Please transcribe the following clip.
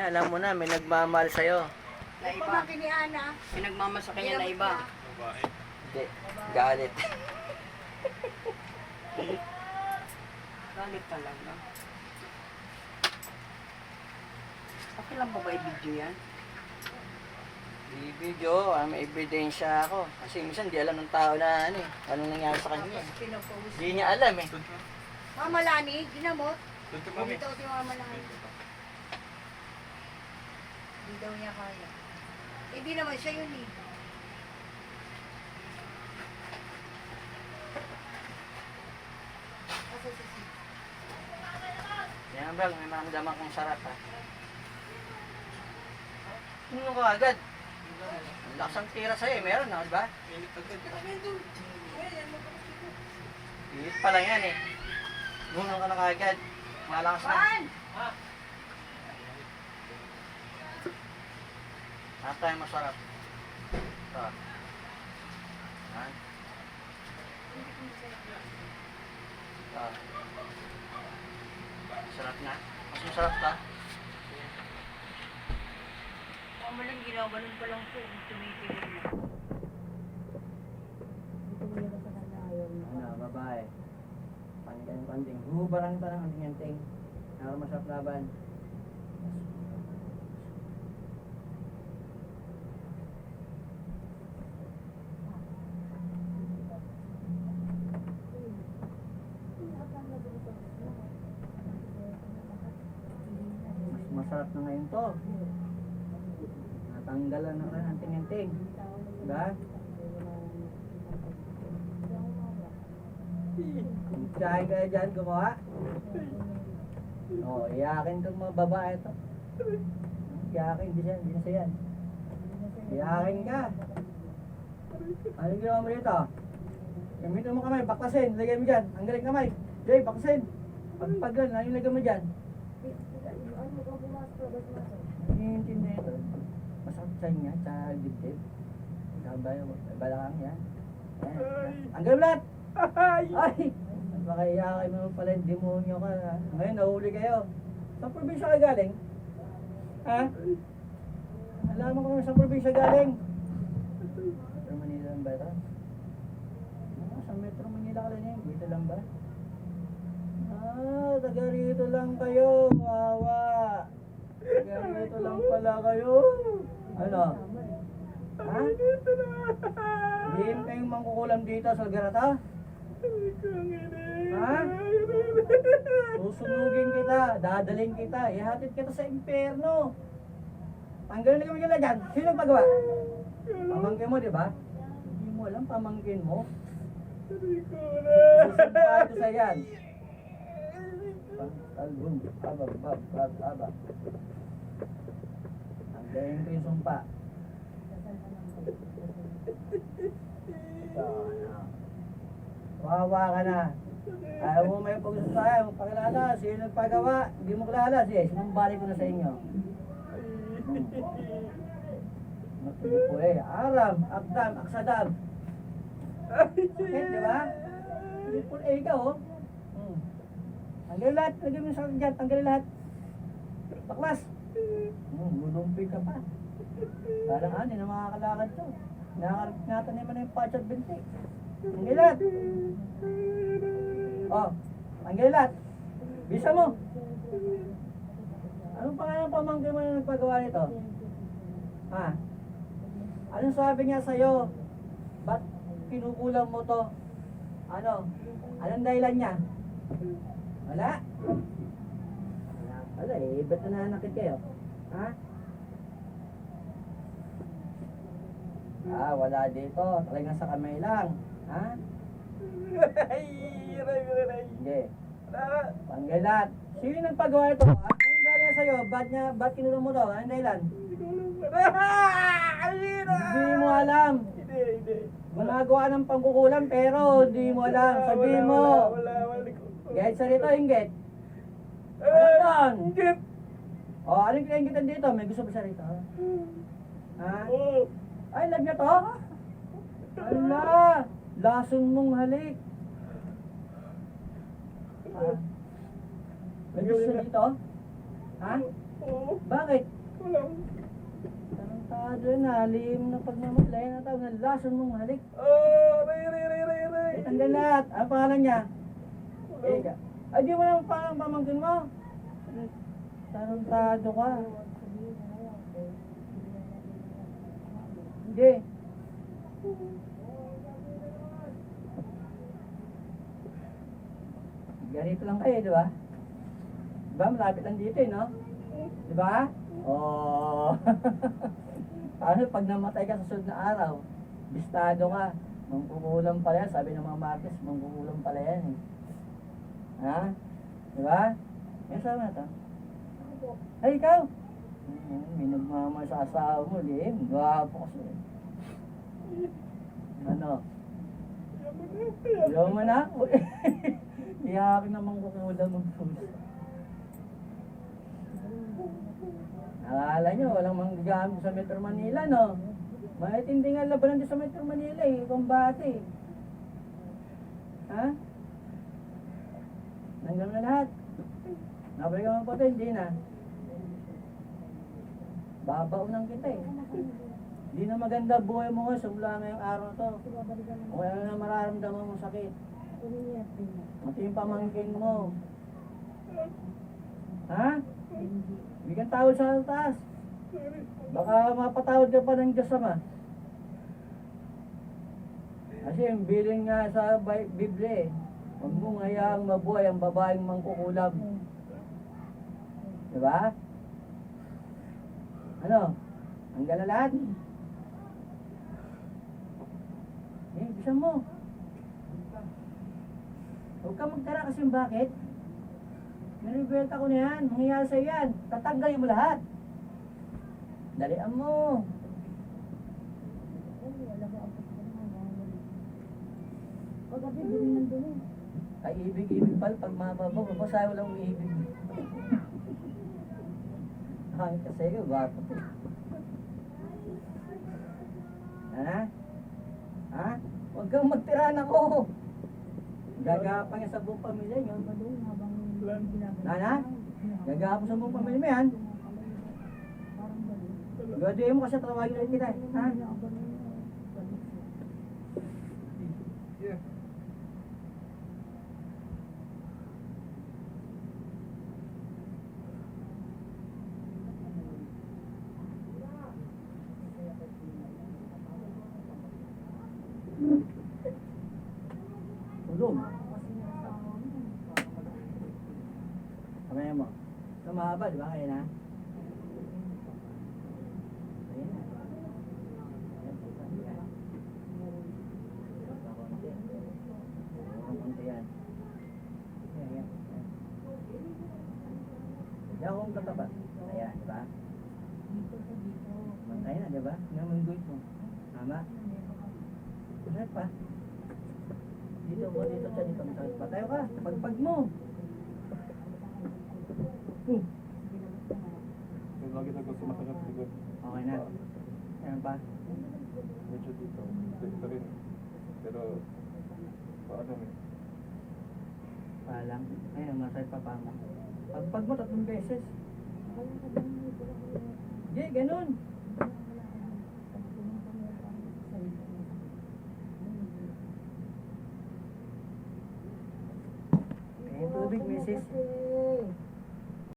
alam mo na, may nagmamahal sa'yo. Na Yung iba. pamangkin ni Ana. May nagmamahal sa kanya na iba. Hindi, galit. Galit talaga. Okay lang ba i-video yan? Di video, may ebidensya ako. Kasi minsan di alam ng tao na ano eh, anong nangyari sa kanya. Tapos pinopost. Hindi niya alam eh. Mama Lani, ginamot. Tuntun mami. Bumitaw si Mama Lani. Hindi daw niya kaya. Hindi naman siya yun eh. Kasi si Yan bro, may maramdaman kong sarap ha. Ano ka agad? Ang lakas ang tira sa'yo eh, meron na, di ba? Init agad. Init pa lang yan eh. Nunong ka na kaagad. Malakas na. Juan! Lahat tayo masarap. Ito. Yan. Ito. Sarap na. Mas masarap ka. Mama lang, ginaganon pa lang po. Tumitigil na. Ano, babae. Panding. Hubarang pa lang ang tingin-ting. Nara masarap laban. Mas masarap na ngayon to. Natanggalan na rin ang tingin-ting. Diba? Kaya kaya dyan gumawa. Oo, iyakin itong mga babae ito. Iyakin, hindi na siya yan. Iyakin ka. Ano ginawa mo dito? Gamitin mo kamay, baklasin, lagay mo dyan. Ang galing kamay. Jay, baklasin. Pagpagal, ano yung lagay mo dyan? Hindi ito. Masakit sa inyo, sa dibdib. Sabay, balakang yan. Ang galing lahat! Ay! Baka iyakin mo pala yung demonyo ka. Ngayon, nahuli kayo. Saan probinsya kayo galing? Ha? Alam mo kung saan probinsya galing? Metro Manila lang ba ito? Sa Metro Manila ka lang yan. Dito lang ba? Taga rito lang kayo. Wawa. Taga rito lang pala kayo. Ano? Ha? Hindi kayong mangkukulam dito sa Garata? Ha? Susunugin kita, dadaling kita, ihatid kita sa impyerno. Tanggalin na kami kila dyan. Sino nagpagawa? Pamangkin mo, di ba? Hindi mo alam, pamangkin mo. Susumpa ito sa yan. Talbong, aba. Tanggalin ko yung sumpa. Wawa ka na. Ayaw mo may pagsusaya, pakilala, sino nagpagawa, hindi mo kilala, sige, sinumbalik ko na sa inyo. Matuloy po Aram, Akdam, Aksadam. Sakit, di ba? Triple A ka, oh. Tanggalin lahat, lagyan mo sa dyan, tanggalin lahat. Baklas. Lulumpi ka pa. Parang ano, na makakalakad to. Nakataniman na yung patch at binti. Tanggalin lahat. Oh, tanggalin lahat. Bisa mo. Anong pangalan pamangkin mo na nagpagawa nito? Ha? Anong sabi niya sa'yo? Ba't kinukulang mo to? Ano? Anong dahilan niya? Wala? Wala eh, ba't nananakit kayo? Ha? Wala dito. Talagang sa kamay lang. Ha? Hindi. Tanggal lahat. Sino nagpagawa ito? Anong dahilan sa'yo? Ba't kinulong mo to? Anong dahilan? Hindi mo alam. Gumagawa ng pangkukulam pero hindi mo alam. Sabihin mo. Kahit sa rito, inggit. Ano doon? Inggit. O, anong kinainggitan dito? May gusto ba sa rito? Ha? Ay, lag na to? Ala, lason mong halik. Ha? May gusto dito? Ha? Oo. Bakit? Walang. Tarantado na, alim na pagmamadlay na tao, nalason mong halik. Ray. Tanggal lahat. Ano pangalan niya? Walang. Eka. Ay, di mo lang pangalan pamangkin mo. Tarantado ka. Hindi. Ganito lang kayo, di ba? Di ba? Malapit lang dito eh, no? Di ba? Oh. Paano pag namatay ka sa sunod na araw? Bistado ka. Mangkukulam pala yan. Sabi ng mga Martes, mangkukulam pala yan eh. Ha? Di ba? Yan sabi na to. Ay, ikaw! May nagmamahal sa asawa mo, Lim. Gwapo kasi. Ano? Ayaw mo na? Iyakin naman kukulam ng puso. Akala nyo, walang manggagamit sa Metro Manila, no? Maitindi nga labanan din sa Metro Manila, eh. Kumbate. Ha? Nanggam na lahat. Nabalik ka mga pati, hindi na. Babaunan kita, eh. Hindi na maganda buhay mo nga, sumula ngayong araw na to. O kaya na mararamdaman mong sakit. Mati yung pamangkin mo. Ha? Bigyan tawad sa taas. Baka mapatawad ka pa ng Diyos Ama. Kasi yung bilin nga sa Biblia eh. Huwag mong hayaang mabuhay ang babaeng mangkukulam. Diba? Ano? Ang gala lahat? Eh, bisa mo. Huwag ka magtara kasi bakit? Niribelta ko na yan. Mangyayari sa'yo yan. Tatanggalin mo lahat. Dalian mo. Ay, ibig-ibig pala. Pag mababaw, mabasayo lang ang ibig. Ay, kasi ko, bakit? Ha? Ha? Huwag kang magtira na ko. Gagapang yan sa buong pamilya nyo. Nana? Gagapang sa buong pamilya mo yan. Gaduhin mo kasi tawagin ulit kita. Ha? Yeah. Tulog. Kamay mo. Ito mahaba, di ba? Kaya na? Ayan na. Ayan. Ang konti yan. Ayan, ayan. Hindi akong tataba. Ayan, di ba? Mantay na, di ba? Naman guit mo. Tama? Masakit pa. Dito mo, dito siya, dito. Masakit pa. Tayo ka. Pagpag mo. Lagi na gusto masakit likod. Okay na. Ayan pa. Medyo dito. Dito rin. Pero, paano eh? Palang. Ayan, masakit pa mo. Pagpag mo, 3 beses. Hindi, ganun. Ayan, tubig, misis.